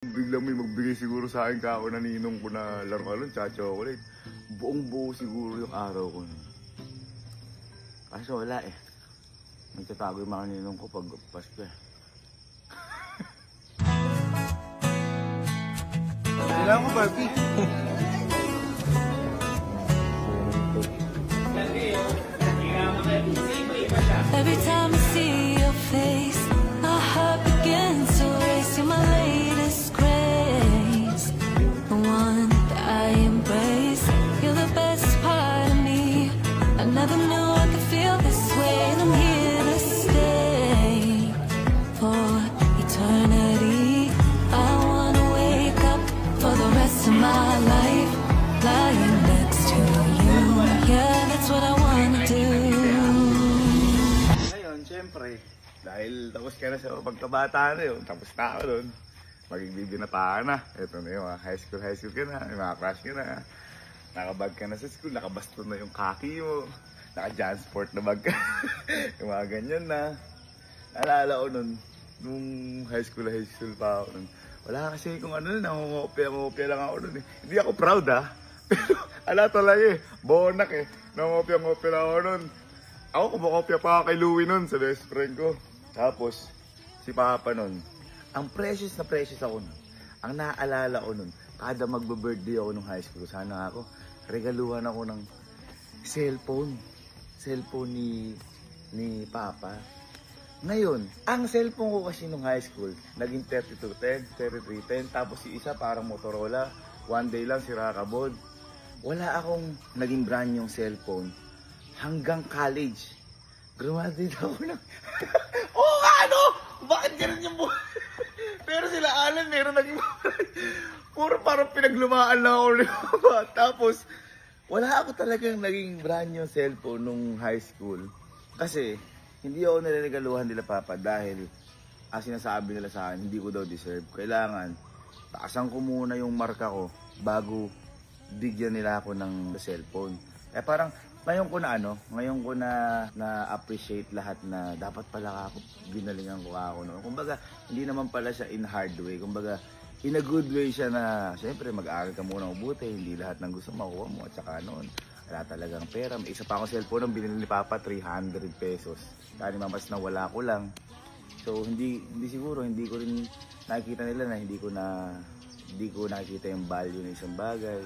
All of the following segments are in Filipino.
Biglang may magbigay siguro sa akin ka ako na ninong ko na laruan, chocolate. Buong buo siguro yung araw ko. Kaso wala eh. Nagtatago yung mga ninong ko pag Pasko eh. Kailangan ko Barbie. Every time I see your face, my heart begins to race. You're my latest craze, the one that I embrace. You're the best part of me. I never knew I could feel this way, and I'm here to stay for eternity. I wanna wake up for the rest of my life, lying next to you. Yeah, that's what I wanna do. Siyempre, dahil tapos ka na sa pagkabata na yun, tapos na ako doon, magiging binata ka na. Ito na yung high school ka na, yung mga crush ka na, nakabag ka na sa school, nakabaston na yung kaki mo, naka-jansport na bag ka, yung mga ganyan na. Naalala ko nun, nung high school pa ako nun, wala kasi kung ano, nangungopia lang ako nun eh. Hindi ako proud pero ala talaga eh, bonak eh, nangungopia lang ako nun. Ako kumakopya pa kay Louie nun sa best friend ko. Tapos, si Papa nun, ang precious na precious ako nun. Ang naaalala ko nun, kada magbe-birthday ako nung high school, sana ako, regaluhan ako ng cellphone. Cellphone ni Papa. Ngayon, ang cellphone ko kasi nung high school, naging 3210, 3310, tapos si isa parang Motorola, one day lang sira kabod. Wala akong naging brand yung cellphone. Hanggang college, graduate ako ng... Oo nga, ano? Bakit ganun yung buhay? Pero sila Alan, meron naging buhay. Puro parang pinaglumaan lang ako. Tapos, wala ako talagang naging brand new cellphone nung high school. Kasi, hindi ako nariregaluhan nila Papa dahil sinasabi nila sa akin, hindi ko daw deserve. Kailangan, taasan ko muna yung marka ko bago bigyan nila ako ng cellphone. Eh parang, ngayon ko na appreciate lahat na dapat pala ako, ginalingan ko ako noon. Kumbaga, hindi naman pala siya in hard way. Kumbaga, in a good way siya na, siyempre, mag-aaral ka muna mabuti. Hindi lahat ng gusto makuha mo. At saka noon, wala talagang pera. May isa pa akong cellphone ang binili ni Papa, 300 pesos. Kaya mamas na wala ko lang. So, hindi ko rin nakikita nila na hindi ko nakikita yung value ng isang bagay.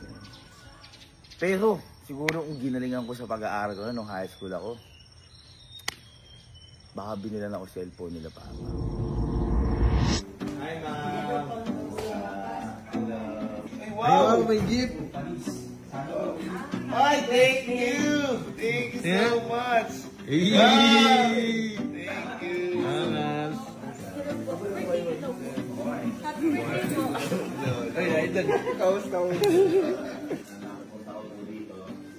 Pero, siguro kung ginalingan ko sa pag-aaral ko nung high school ako, baka binilan ako cellphone nila Papa. Hi, Ma'am. Hello. Hey, wow! May jeep. Hi, thank you! Thank you so much! Hey! Thank you! Ay, idol. Kaus.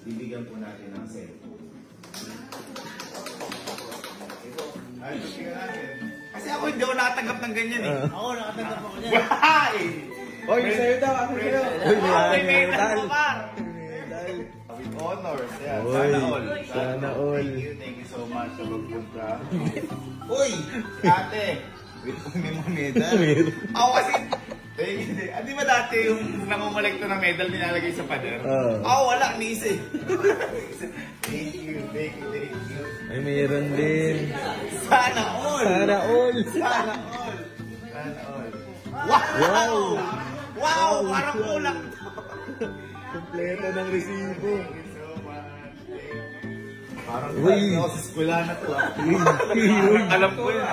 Bibigyan po natin ng cellphone. Ay, bibigyan natin. Kasi ako hindi ako nakatanggap ng ganyan eh. Ako, nakatanggap ako niya. Why? Oy, sa'yo daw. Ako sa'yo. May medal mo, Par! With honors. Yeah. Sana all. Sana all. Thank you so much sa pagpunta. Uy! Ate! May mga medal. Ako kasi... Di ba dati yung nangungulekto ng medal nilalagay sa pader? Ako wala, ni-isa eh. Thank you. Ay, mayroon din. Sana all! Wow! Wow! Parang kulang. Kompleto ng resibo. Thank you so much. Parang Uy! ako sa eskwela na to. Uy! Alam ko yun.